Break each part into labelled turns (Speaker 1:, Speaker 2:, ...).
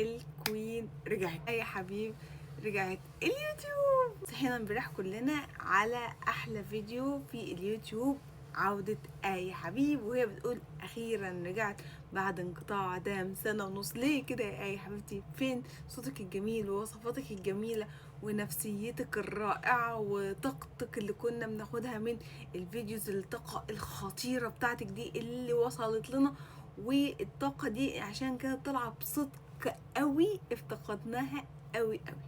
Speaker 1: الكوين رجعت. يا حبيب رجعت اليوتيوب. صحينا امبارح كلنا على احلى فيديو في اليوتيوب، عودة آية حبيب، وهي بتقول أخيرا رجعت بعد انقطاع دام سنة ونص. ليه كده يا آية حبيبتي؟ فين صوتك الجميل ووصفاتك الجميلة ونفسيتك الرائعة وطاقتك اللي كنا بناخدها من الفيديوز، الطاقة الخطيرة بتاعتك دي اللي وصلت لنا، والطاقة دي عشان كده طالعة بصدق قوي افتقدناها قوي قوي.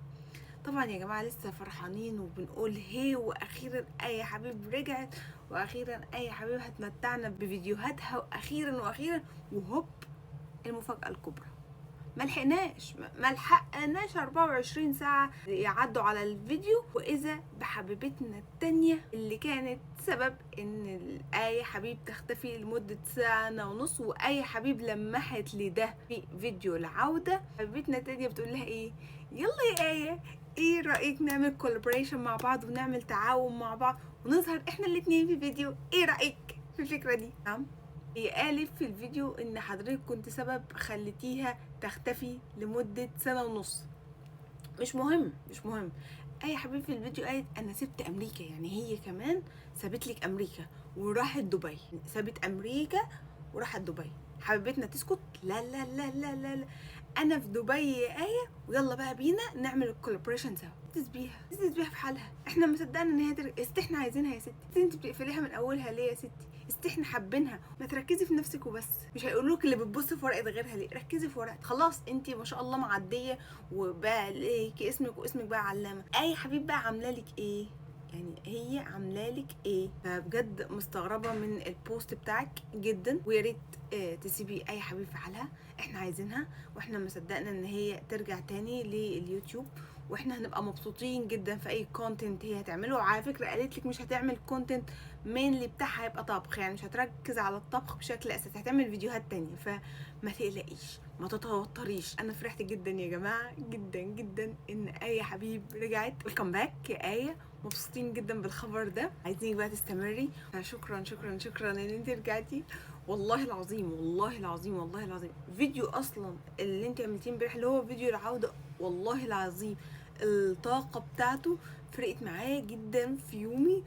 Speaker 1: طبعا يا جماعه لسه فرحانين وبنقول هي واخيرا آية حبيب رجعت، واخيرا آية حبيب هتمتعنا بفيديوهاتها، واخيرا وهوب المفاجاه الكبرى. ملحقناش 24 ساعة يعدوا على الفيديو، وإذا بحبيبتنا التانية اللي كانت سبب إن آية حبيب تختفي لمدة سنة ونص. وآية حبيب لمحت لده في فيديو العودة. حبيبتنا التانية بتقول لها إيه؟ يلا يا آية، إيه رأيك نعمل كولابوريشن مع بعض ونعمل تعاون مع بعض ونظهر إحنا الاتنين في فيديو؟ إيه رأيك في الفكرة دي؟ نعم. هي قالت في الفيديو ان حضرتك كنت سبب خليتيها تختفي لمدة سنة ونص. مش مهم. اي حبيبي في الفيديو قالت انا سبت امريكا، يعني هي كمان سابت لك امريكا وراحت دبي. سابت امريكا وراحت دبي. حبيبتنا تسكت؟ لا لا لا لا لا, لا. انا في دبي يا آية، ويلا بقى بينا نعمل الكولابوريشن سوا. تثبت في حالها. احنا ما صدقنا ان هي احنا عايزينها يا ستي. انت بتقفليها من اولها ليه يا ستي؟ احنا حابينها. ما تركزي في نفسك وبس. مش هيقولوك اللي بتبص في ورقه غيرها ليه، ركزي في ورقه. خلاص انت ما شاء الله معديه، وبقى ليكي اسمك واسمك بقى علامه. اي حبيب بقى عامله لك ايه؟ يعني هي عامله لك ايه؟ فبجد مستغربه من البوست بتاعك جدا، ويا ريت تسيبي اي حبيب في حالها. احنا عايزينها، واحنا ما صدقنا ان هي ترجع تاني لليوتيوب، واحنا هنبقى مبسوطين جدا في اي كونتنت هي هتعمله. وعلى فكره قالت لك مش هتعمل كونتنت مينلي بتاعها هيبقى طبخ، يعني مش هتركز على الطبخ بشكل اساسي، هتعمل فيديوهات تانية. فما تقلقيش، ما تتوتريش. انا فرحت جدا يا جماعه، جدا ان آية حبيب رجعت. ويلكم باك يا آية، مبسوطين جدا بالخبر ده، عايزينك بقى تستمري. فشكرا ان انت رجعتي. والله العظيم فيديو اصلا اللي انت عملتيه امبارح اللي هو فيديو العوده، والله العظيم الطاقه بتاعته فرقت معايا جدا في يومي.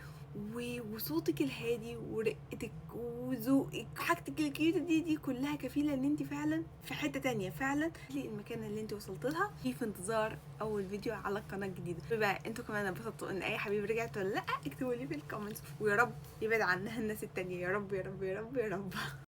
Speaker 1: وصوتك الهادي ورقتك وذوقك وحاجتك الكيوت دي كلها كفيله ان انت فعلا في حته تانية. فعلا المكان اللي انت وصلت لها في انتظار اول فيديو على القناه الجديده. بقى انتوا كمان انبسطتوا ان آية حبيب رجعت ولا لا؟ اكتبوا لي في الكومنتس، ويا رب يبعد عنها الناس التانية. يا رب.